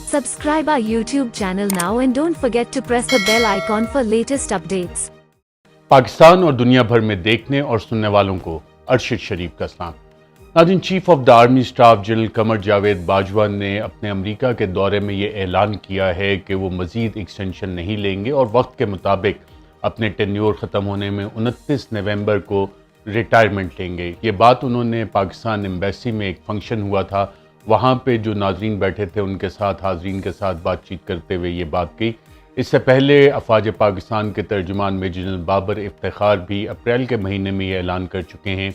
Subscribe our YouTube channel now and don't forget to press the bell icon for latest updates. Pakistan اور دنیا بھر میں دیکھنے اور سننے والوں کو ارشد شریف کا سلام۔ ناظرین، chief of the army staff general Qamar Javed Bajwa نے اپنے امریکہ کے دورے میں یہ اعلان کیا ہے کہ وہ مزید ایکسٹینشن نہیں لیں گے اور وقت کے مطابق اپنے ٹینیور ختم ہونے میں 29 نومبر کو ریٹائرمنٹ لیں گے۔ یہ بات انہوں نے پاکستان ایمبیسی میں ایک فنکشن ہوا تھا، وہاں پہ جو ناظرین بیٹھے تھے ان کے ساتھ، حاضرین کے ساتھ بات چیت کرتے ہوئے یہ بات کی۔ اس سے پہلے افواج پاکستان کے ترجمان میجر جنرل بابر افتخار بھی اپریل کے مہینے میں یہ اعلان کر چکے ہیں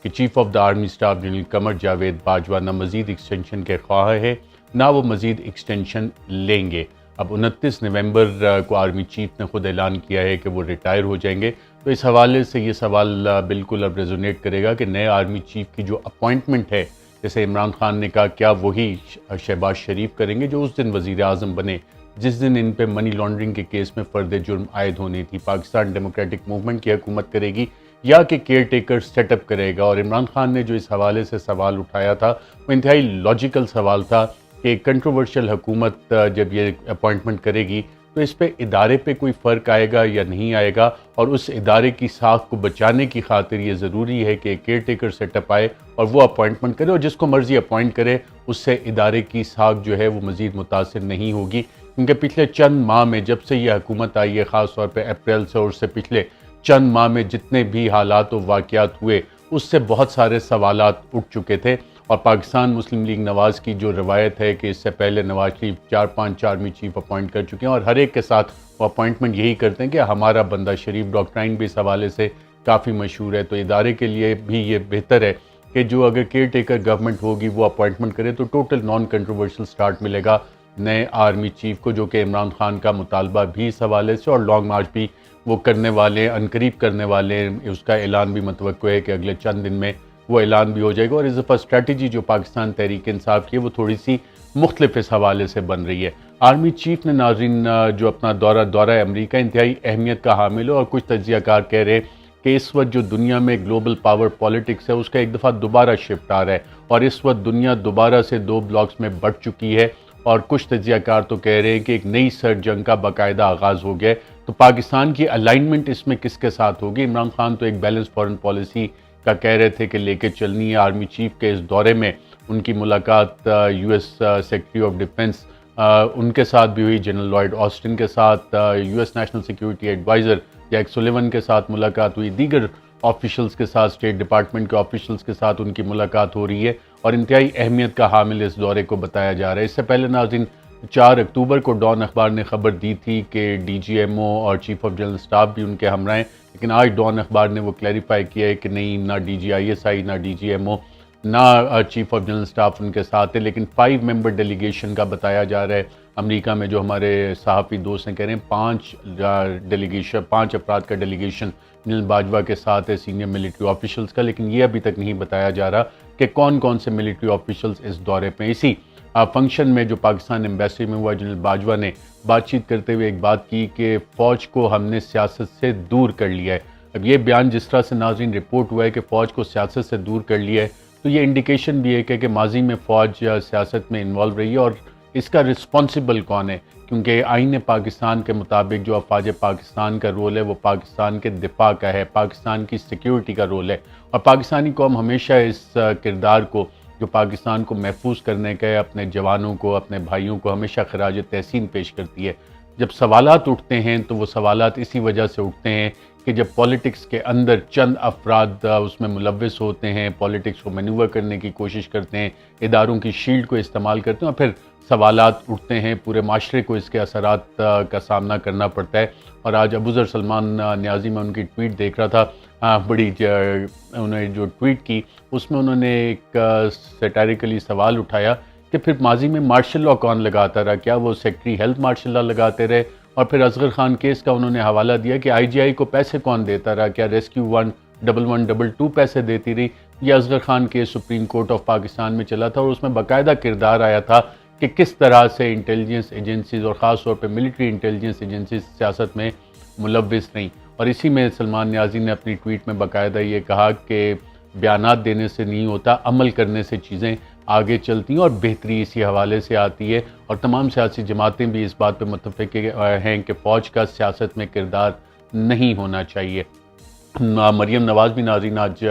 کہ chief of the army staff general Qamar Javed Bajwa نہ مزید ایکسٹینشن کے خواہاں ہے، نہ وہ مزید ایکسٹینشن لیں گے۔ اب 29 نومبر کو آرمی چیف نے خود اعلان کیا ہے کہ وہ ریٹائر ہو جائیں گے، تو اس حوالے سے یہ سوال بالکل اب ریزونیٹ کرے گا کہ نئے آرمی چیف کی جو اپوائنٹمنٹ ہے، جیسے عمران خان نے کہا، کیا وہی شہباز شریف کریں گے جو اس دن وزیر اعظم بنے جس دن ان پہ منی لانڈرنگ کے کیس میں فرد جرم عائد ہونی تھی؟ پاکستان ڈیموکریٹک موومنٹ کی حکومت کرے گی یا کہ کیئر ٹیکر سیٹ اپ کرے گا؟ اور عمران خان نے جو اس حوالے سے سوال اٹھایا تھا وہ انتہائی لاجیکل سوال تھا کہ کنٹروورشل حکومت جب یہ اپوائنٹمنٹ کرے گی تو اس پہ ادارے پہ کوئی فرق آئے گا یا نہیں آئے گا، اور اس ادارے کی ساکھ کو بچانے کی خاطر یہ ضروری ہے کہ کیئر ٹیکر سیٹ اپ آئے اور وہ اپوائنٹمنٹ کرے، اور جس کو مرضی اپوائنٹ کرے اس سے ادارے کی ساکھ جو ہے وہ مزید متاثر نہیں ہوگی، کیونکہ پچھلے چند ماہ میں جب سے یہ حکومت آئی ہے، خاص طور پہ اپریل سے اور اس سے پچھلے چند ماہ میں جتنے بھی حالات و واقعات ہوئے اس سے بہت سارے سوالات اٹھ چکے تھے، اور پاکستان مسلم لیگ نواز کی جو روایت ہے کہ اس سے پہلے Nawaz Sharif 4-5 army chief appoint کر چکے ہیں اور ہر ایک کے ساتھ وہ اپوائنٹمنٹ یہی کرتے ہیں کہ ہمارا بندہ شریف، ڈاکٹرائن بھی اس حوالے سے کافی مشہور ہے، تو ادارے کے لیے بھی یہ بہتر ہے کہ جو اگر کیئر ٹیکر گورنمنٹ ہوگی وہ اپوائنٹمنٹ کرے تو ٹوٹل نان کنٹروورشل سٹارٹ ملے گا نئے آرمی چیف کو، جو کہ عمران خان کا مطالبہ بھی اس حوالے سے، اور لانگ مارچ بھی وہ کرنے والے، عنقریب کرنے والے، اس کا اعلان بھی متوقع ہے کہ اگلے چند دن میں وہ اعلان بھی ہو جائے گا۔ اور اس دفعہ اسٹریٹجی جو پاکستان تحریک انصاف کی ہے وہ تھوڑی سی مختلف اس حوالے سے بن رہی ہے۔ آرمی چیف نے ناظرین جو اپنا دورہ امریکہ انتہائی اہمیت کا حامل ہے، اور کچھ تجزیہ کار کہہ رہے ہیں کہ اس وقت جو دنیا میں گلوبل پاور پالیٹکس ہے اس کا ایک دفعہ دوبارہ شفٹ آ رہا ہے، اور اس وقت دنیا دوبارہ سے 2 بلاکس میں بٹ چکی ہے، اور کچھ تجزیہ کار تو کہہ رہے ہیں کہ ایک نئی سرد جنگ کا باقاعدہ آغاز ہو گیا ہے۔ تو پاکستان کی الائنمنٹ اس میں کس کے ساتھ ہوگی؟ عمران خان تو ایک بیلنس فارن پالیسی کا کہہ رہے تھے کہ لے کے چلنی ہے۔ آرمی چیف کے اس دورے میں ان کی ملاقات U S secretary of defence ان کے ساتھ بھی ہوئی، جنرل لائیڈ آسٹن کے ساتھ، U S national security adviser Jake Sullivan کے ساتھ ملاقات ہوئی، دیگر آفیشلز کے ساتھ، اسٹیٹ ڈپارٹمنٹ کے آفیشلز کے ساتھ ان کی ملاقات ہو رہی ہے، اور انتہائی اہمیت کا حامل اس دورے کو بتایا جا رہا ہے۔ اس سے پہلے ناظرین 4 اکتوبر کو ڈان اخبار نے خبر دی تھی کہ ڈی جی ایم او اور چیف آف جنرل سٹاف بھی ان کے ہمراہ ہیں، لیکن آج ڈان اخبار نے وہ کلیریفائی کیا ہے کہ نہیں، نہ D G I S I, نہ ڈی جی ایم او، نہ چیف آف جنرل سٹاف ان کے ساتھ ہے، لیکن 5 ممبر ڈیلیگیشن کا بتایا جا رہا ہے۔ امریکہ میں جو ہمارے صحافی دوست ہیں کہہ رہے ہیں 5 افراد کا ڈیلیگیشن جنرل باجوہ کے ساتھ ہے، سینئر ملٹری آفیشلز کا، لیکن یہ ابھی تک نہیں بتایا جا رہا کہ کون کون سے ملٹری آفیشلز اس دورے پہ۔ اسی فنکشن میں جو پاکستان ایمبیسی میں ہوا، جنرل باجوہ نے بات چیت کرتے ہوئے ایک بات کی کہ فوج کو ہم نے سیاست سے دور کر لیا ہے۔ اب یہ بیان جس طرح سے ناظرین رپورٹ ہوا ہے کہ فوج کو سیاست سے دور کر لیا ہے، تو یہ انڈیکیشن بھی ہے کہ ماضی میں فوج سیاست میں انوالو رہی ہے، اور اس کا رسپانسبل کون ہے؟ کیونکہ آئین پاکستان کے مطابق جو افواج پاکستان کا رول ہے وہ پاکستان کے دفاع کا ہے، پاکستان کی سیکیورٹی کا رول ہے، اور پاکستانی قوم ہمیشہ اس کردار کو جو پاکستان کو محفوظ کرنے کا ہے، اپنے جوانوں کو، اپنے بھائیوں کو ہمیشہ خراج تحسین پیش کرتی ہے۔ جب سوالات اٹھتے ہیں تو وہ سوالات اسی وجہ سے اٹھتے ہیں کہ جب پولیٹکس کے اندر چند افراد اس میں ملوث ہوتے ہیں، پولیٹکس کو مینوور کرنے کی کوشش کرتے ہیں، اداروں کی شیلڈ کو استعمال کرتے ہیں، اور پھر سوالات اٹھتے ہیں، پورے معاشرے کو اس کے اثرات کا سامنا کرنا پڑتا ہے۔ اور آج ابوذر سلمان نیازی میں ان کی ٹویٹ دیکھ رہا تھا، انہوں نے جو ٹویٹ کی اس میں انہوں نے ایک سیٹائریکلی سوال اٹھایا کہ پھر ماضی میں مارشل لاء کون لگاتا رہا؟ کیا وہ سیکرٹری ہیلتھ مارشل لاء لگاتے رہے؟ اور پھر اصغر خان کیس کا انہوں نے حوالہ دیا کہ آئی جی آئی کو پیسے کون دیتا رہا؟ کیا ریسکیو 11122 پیسے دیتی رہی؟ یہ Asghar Khan case supreme court of Pakistan میں چلا تھا، اور اس میں باقاعدہ کردار آیا تھا کہ کس طرح سے انٹیلیجنس ایجنسیز اور خاص طور پہ ملٹری انٹیلیجنس ایجنسیز سیاست میں ملوث نہیں۔ اور اسی میں سلمان نیازی نے اپنی ٹویٹ میں باقاعدہ یہ کہا کہ بیانات دینے سے نہیں ہوتا، عمل کرنے سے چیزیں آگے چلتی ہیں اور بہتری اسی حوالے سے آتی ہے، اور تمام سیاسی جماعتیں بھی اس بات پہ متفق ہیں کہ فوج کا سیاست میں کردار نہیں ہونا چاہیے۔ مریم نواز بھی ناظرین آج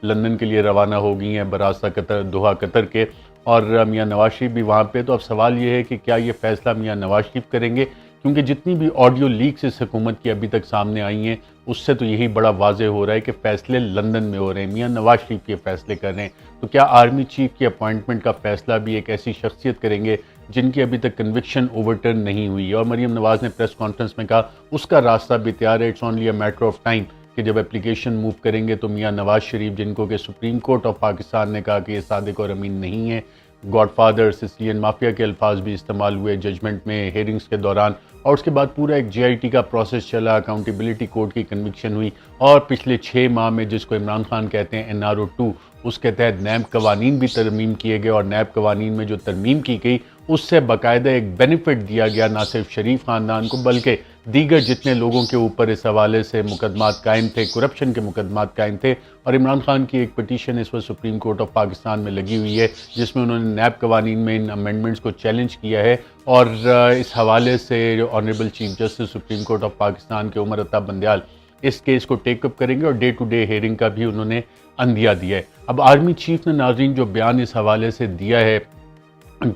لندن کے لیے روانہ ہو گئی ہیں براستہ قطر، دوحہ قطر کے، اور میاں نواز شریف بھی وہاں پہ۔ تو اب سوال یہ ہے کہ کیا یہ فیصلہ میاں نواز شریف کریں گے، کیونکہ جتنی بھی آڈیو لیکس اس حکومت کی ابھی تک سامنے آئی ہیں اس سے تو یہی بڑا واضح ہو رہا ہے کہ فیصلے لندن میں ہو رہے ہیں، میاں نواز شریف یہ فیصلے کر رہے ہیں۔ تو کیا آرمی چیف کی اپوائنٹمنٹ کا فیصلہ بھی ایک ایسی شخصیت کریں گے جن کی ابھی تک کنوکشن اوورٹرن نہیں ہوئی ہے؟ اور مریم نواز نے پریس کانفرنس میں کہا اس کا راستہ بھی تیار ہے، it's only a matter of time, کہ جب اپلیکیشن موو کریں گے تو میاں نواز شریف، جن کو کہ سپریم کورٹ آف پاکستان نے کہا کہ یہ صادق اور امین نہیں ہے، گاڈ فادر، سسلین مافیا کے الفاظ بھی استعمال ہوئے ججمنٹ میں، ہیئرنگز کے دوران، اور اس کے بعد پورا ایک جے آئی ٹی کا پروسیس چلا، اکاؤنٹیبلٹی کورٹ کی کنوکشن ہوئی، اور پچھلے 6 ماہ میں جس کو عمران خان کہتے ہیں NRO 2، اس کے تحت نیب قوانین بھی ترمیم کیے گئے، اور نیب قوانین میں جو ترمیم کی گئی اس سے باقاعدہ ایک بینیفٹ دیا گیا نہ صرف شریف خاندان کو بلکہ دیگر جتنے لوگوں کے اوپر اس حوالے سے مقدمات قائم تھے، کرپشن کے مقدمات قائم تھے۔ اور عمران خان کی ایک پٹیشن اس وقت سپریم کورٹ آف پاکستان میں لگی ہوئی ہے جس میں انہوں نے نیب قوانین میں ان امینڈمنٹس کو چیلنج کیا ہے، اور اس حوالے سے honourable chief justice supreme court of Pakistan کے عمر عطا بندیال اس کیس کو ٹیک اپ کریں گے، اور ڈے ٹو ڈے ہیئرنگ کا بھی انہوں نے عندیہ دیا ہے۔ اب آرمی چیف نے ناظرین جو بیان اس حوالے سے دیا ہے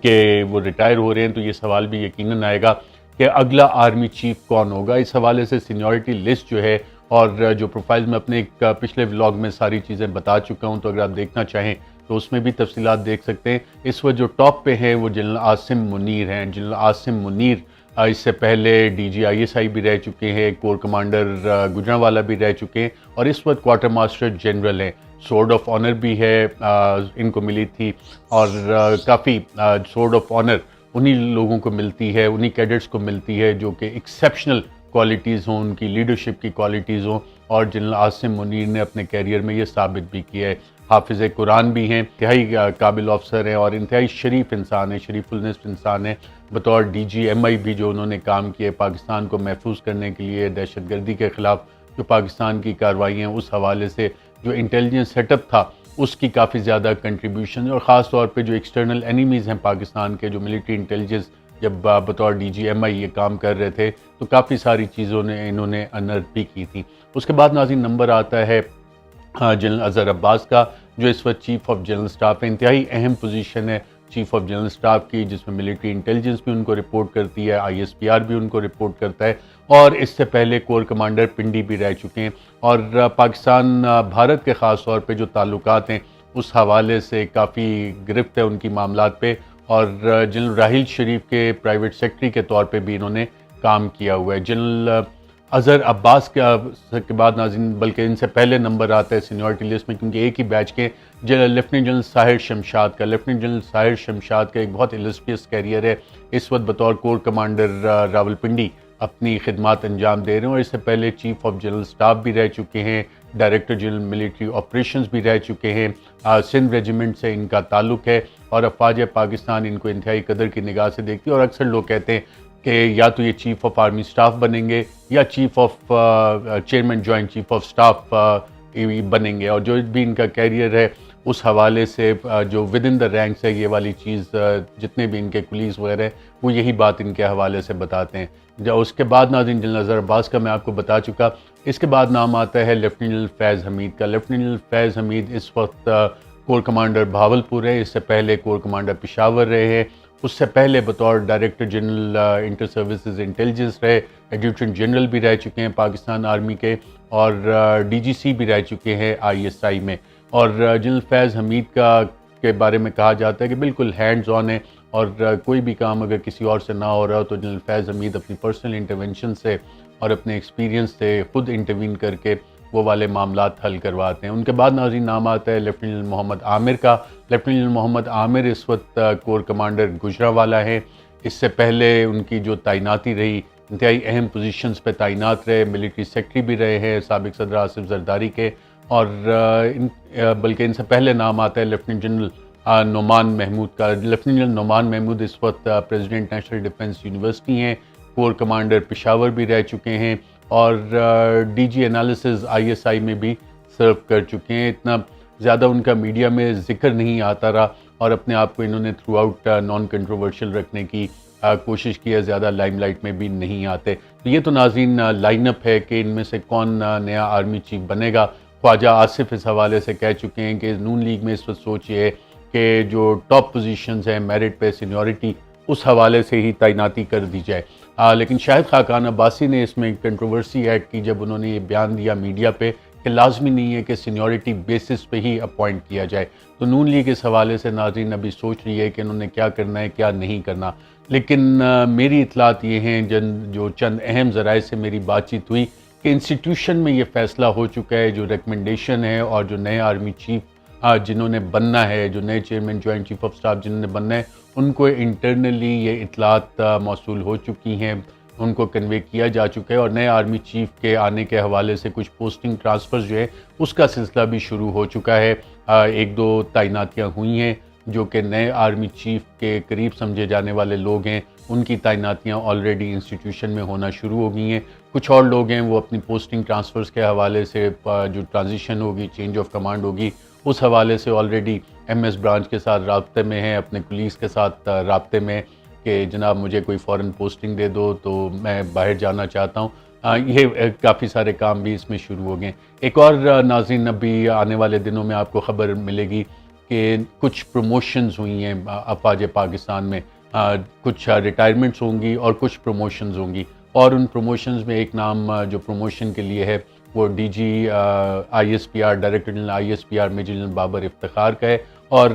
کہ وہ ریٹائر ہو رہے ہیں، تو یہ سوال بھی یقیناً آئے گا کہ اگلا آرمی چیف کون ہوگا۔ اس حوالے سے سینیورٹی لسٹ جو ہے، اور جو پروفائلز میں اپنے ایک پچھلے ولاگ میں ساری چیزیں بتا چکا ہوں، تو اگر آپ دیکھنا چاہیں تو اس میں بھی تفصیلات دیکھ سکتے ہیں۔ اس وقت جو ٹاپ پہ ہیں وہ جنرل عاصم منیر ہیں۔ جنرل عاصم منیر اس سے پہلے DG ISI بھی رہ چکے ہیں، کور کمانڈر گجرانوالا بھی رہ چکے ہیں، اور اس وقت کوارٹر ماسٹر جنرل ہیں۔ سورڈ آف آنر بھی ہے ان کو ملی تھی، اور کافی سورڈ آف آنر انہی لوگوں کو ملتی ہے، انہی کیڈٹس کو ملتی ہے جو کہ ایکسیپشنل کوالٹیز ہوں، ان کی لیڈرشپ کی کوالٹیز ہوں، اور جنرل عاصم منیر نے اپنے کیریئر میں یہ ثابت بھی کیا ہے۔ حافظ قرآن بھی ہیں، انتہائی قابل افسر ہیں اور انتہائی شریف انسان ہیں، شریف النصف انسان ہیں۔ بطور DG MI بھی جو انہوں نے کام کیے پاکستان کو محفوظ کرنے کے لیے، دہشت گردی کے خلاف جو پاکستان کی کارروائیاں ہیں اس حوالے سے جو انٹیلیجنس سیٹ اپ تھا اس کی کافی زیادہ کنٹریبیوشن، اور خاص طور پہ جو ایکسٹرنل اینیمیز ہیں پاکستان کے، جو ملٹری انٹیلیجنس جب بطور DG MI یہ کام کر رہے تھے تو کافی ساری چیزوں نے انہوں نے انرتھ بھی کی تھی۔ اس کے بعد ناظرین نمبر آتا ہے جنرل اظہر عباس کا، جو اس وقت چیف آف جنرل سٹاف ہے۔ انتہائی اہم پوزیشن ہے چیف آف جنرل سٹاف کی، جس میں ملٹری انٹیلیجنس بھی ان کو رپورٹ کرتی ہے، ISPR بھی ان کو رپورٹ کرتا ہے، اور اس سے پہلے کور کمانڈر پنڈی بھی رہ چکے ہیں، اور پاکستان بھارت کے خاص طور پہ جو تعلقات ہیں اس حوالے سے کافی گرفت ہے ان کی معاملات پہ، اور جنرل راحیل شریف کے پرائیویٹ سیکرٹری کے طور پہ بھی انہوں نے کام کیا ہوا ہے۔ جنرل اظہر عباس کے بعد ناظرین، بلکہ ان سے پہلے نمبر آتا ہے سینیورٹی لسٹ میں، کیونکہ ایک ہی بیچ کے لیفٹیننٹ جنرل ساحر شمشاد کا، لیفٹیننٹ جنرل ساحر شمشاد کا ایک بہت السٹریس کیریئر ہے، اس وقت بطور کور کمانڈر راولپنڈی اپنی خدمات انجام دے رہے ہیں، اور اس سے پہلے چیف آف جنرل سٹاف بھی رہ چکے ہیں، ڈائریکٹر جنرل ملٹری آپریشنز بھی رہ چکے ہیں، سندھ ریجیمنٹ سے ان کا تعلق ہے، اور افواج پاکستان ان کو انتہائی قدر کی نگاہ سے دیکھتی ہے، اور اکثر لوگ کہتے ہیں کہ یا تو یہ چیف آف آرمی سٹاف بنیں گے یا chief of chairman joint chief of staff بنیں گے، اور جو بھی ان کا کیریئر ہے اس حوالے سے جو ود ان دا رینکس ہے یہ والی چیز جتنے بھی ان کے کولیگز وغیرہ ہیں وہ یہی بات ان کے حوالے سے بتاتے ہیں۔ جو اس کے بعد ناظرین جنرل اظہر عباس کا میں آپ کو بتا چکا، اس کے بعد نام آتا ہے لیفٹیننٹ جنرل فیض حمید کا۔ لیفٹیننٹ جنرل فیض حمید اس وقت کور کمانڈر بہاولپور ہے، اس سے پہلے کور کمانڈر پشاور رہے ہیں، اس سے پہلے بطور director general inter services intelligence رہے، ایڈجوٹنٹ جنرل بھی رہ چکے ہیں پاکستان آرمی کے، اور DGC بھی رہ چکے ہیں ISI میں۔ اور جنرل فیض حمید کے بارے میں کہا جاتا ہے کہ بالکل ہینڈز آن ہے، اور کوئی بھی کام اگر کسی اور سے نہ ہو رہا ہو تو جنرل فیض حمید اپنی پرسنل انٹرونشن سے اور اپنے ایکسپیرینس سے خود انٹروین کر کے وہ والے معاملات حل کرواتے ہیں۔ ان کے بعد ناظرین نام آتا ہے لیفٹیننٹ جنرل محمد عامر کا۔ لیفٹیننٹ جنرل محمد عامر اس وقت کور کمانڈر گجرانوالا ہیں، اس سے پہلے ان کی جو تعیناتی رہی انتہائی اہم پوزیشنز پہ تعینات رہے، ملٹری سیکرٹری بھی رہے ہیں سابق صدر آصف زرداری کے، اور بلکہ ان سے پہلے نام آتا ہے لیفٹیننٹ جنرل نعمان محمود کا۔ لیفٹیننٹ جنرل نعمان محمود اس وقت پریزیڈنٹ نیشنل ڈیفنس یونیورسٹی ہیں، کور کمانڈر پشاور بھی رہ چکے ہیں، اور ڈی جی انالیسز ISI میں بھی سرو کر چکے ہیں. اتنا زیادہ ان کا میڈیا میں ذکر نہیں آتا رہا اور اپنے آپ کو انہوں نے تھرو آؤٹ نان کنٹروورشل رکھنے کی کوشش کی ہے, زیادہ لائم لائٹ میں بھی نہیں آتے. تو یہ تو ناظرین لائن اپ ہے کہ ان میں سے کون نیا آرمی چیف بنے گا. خواجہ آصف اس حوالے سے کہہ چکے ہیں کہ نون لیگ میں اس وقت سوچ یہ ہے کہ جو ٹاپ پوزیشنز ہیں میرٹ پہ سینیورٹی اس حوالے سے ہی تعیناتی کر دی جائے. لیکن شاہد خاقان عباسی نے اس میں کنٹروورسی ایڈ کی جب انہوں نے یہ بیان دیا میڈیا پہ کہ لازمی نہیں ہے کہ سینیورٹی بیسس پہ ہی اپوائنٹ کیا جائے. تو نون لیگ اس حوالے سے ناظرین ابھی سوچ رہی ہے کہ انہوں نے کیا کرنا ہے کیا نہیں کرنا. لیکن میری اطلاعات یہ ہیں جو چند اہم ذرائع سے میری بات چیت ہوئی کہ انسٹیٹیوشن میں یہ فیصلہ ہو چکا ہے, جو ریکمنڈیشن ہے اور جو نئے آرمی چیف جنہوں نے بننا ہے, جو نئے chairman joint chief of staff جنہوں نے بننا ہے, ان کو انٹرنلی یہ اطلاعات موصول ہو چکی ہیں, ان کو کنوے کیا جا چکا ہے. اور نئے آرمی چیف کے آنے کے حوالے سے کچھ پوسٹنگ ٹرانسفر جو ہے اس کا سلسلہ بھی شروع ہو چکا ہے. ایک دو تعیناتیاں ہوئی ہیں جو کہ نئے آرمی چیف کے قریب سمجھے جانے والے لوگ ہیں, ان کی تعیناتیاں آلریڈی انسٹیٹیوشن میں ہونا شروع ہو گئی ہیں. کچھ اور لوگ ہیں وہ اپنی پوسٹنگ ٹرانسفرز کے حوالے سے جو ٹرانزیشن ہوگی, چینج آف کمانڈ ہوگی, اس حوالے سے آلریڈی MS برانچ کے ساتھ رابطے میں ہیں, اپنے کولیگز کے ساتھ رابطے میں کہ جناب مجھے کوئی فورن پوسٹنگ دے دو تو میں باہر جانا چاہتا ہوں. یہ کافی سارے کام بھی اس میں شروع ہو گئے. ایک اور ناظرین ابھی آنے والے دنوں میں آپ کو خبر ملے گی کہ کچھ پروموشنز ہوئی ہیں افواج پاکستان میں, کچھ ریٹائرمنٹس ہوں گی اور کچھ پروموشنز ہوں گی. اور ان پروموشنز میں ایک نام جو پروموشن کے لیے ہے وہ DG ISPR director general ISPR major general Babar Iftikhar کا ہے. اور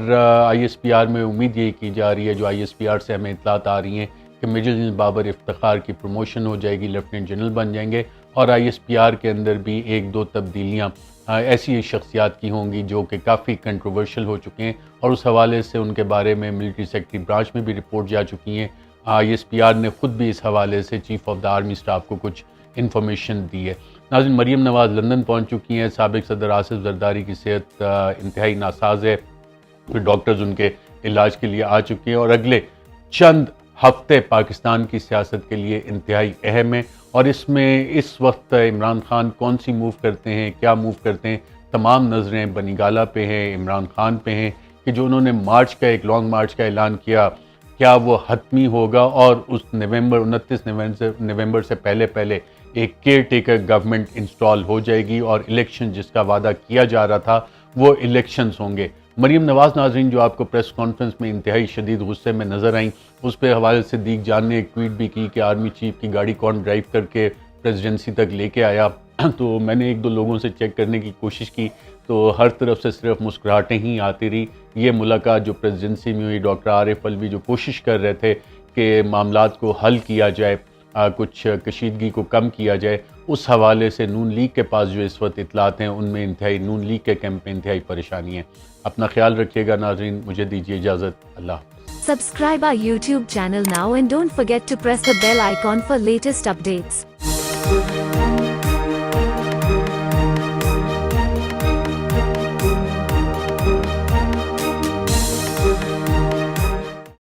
ISPR میں امید یہی کی جا رہی ہے, جو ISPR سے ہمیں اطلاعات آ رہی ہیں کہ میجر جنرل بابر افتخار کی پروموشن ہو جائے گی, لیفٹیننٹ جنرل بن جائیں گے. اور ISPR کے اندر بھی ایک دو تبدیلیاں ایسی شخصیات کی ہوں گی جو کہ کافی کنٹروورشل ہو چکے ہیں اور اس حوالے سے ان کے بارے میں ملٹری سیکرٹری برانچ میں بھی رپورٹ جا چکی ہیں. ISPR نے خود بھی اس حوالے سے chief of the army staff کو کچھ انفارمیشن دی ہے. ناظرین مریم نواز لندن پہنچ چکی ہیں. سابق صدر آصف زرداری کی صحت انتہائی ناساز ہے, ڈاکٹرز ان کے علاج کے لیے آ چکے ہیں اور اگلے چند ہفتے پاکستان کی سیاست کے لیے انتہائی اہم ہیں. اور اس میں اس وقت عمران خان کون سی موو کرتے ہیں, کیا موو کرتے ہیں, تمام نظریں بنی گالہ پہ ہیں, عمران خان پہ ہیں کہ جو انہوں نے مارچ کا ایک لانگ مارچ کا اعلان کیا کیا وہ حتمی ہوگا اور اس 29 نومبر سے پہلے ایک کیئر ٹیکر گورنمنٹ انسٹال ہو جائے گی اور الیکشن جس کا وعدہ کیا جا رہا تھا وہ الیکشنز ہوں گے. مریم نواز ناظرین جو آپ کو پریس کانفرنس میں انتہائی شدید غصے میں نظر آئیں, اس پہ حوالے سے صدیق جان نے ایک ٹویٹ بھی کی کہ آرمی چیف کی گاڑی کون ڈرائیو کر کے پریزیڈنسی تک لے کے آیا. تو میں نے ایک دو لوگوں سے چیک کرنے کی کوشش کی تو ہر طرف سے صرف مسکراہٹیں ہی آتی رہی. یہ ملاقات جو پریزیڈنسی میں ہوئی, ڈاکٹر عارف الوی جو کوشش کر رہے تھے کہ معاملات کو حل کیا جائے, کچھ کشیدگی کو کم کیا جائے, اس حوالے سے نون لیگ کے پاس جو اس وقت اطلاعات ہیں ان میں انتہائی نون لیگ کے کیمپ میں انتہائی پریشانی ہے. اپنا خیال رکھیے گا ناظرین, مجھے دیجیے اجازت. اللہ حافظ. Subscribe our YouTube channel now and don't forget to press the bell icon for latest updates.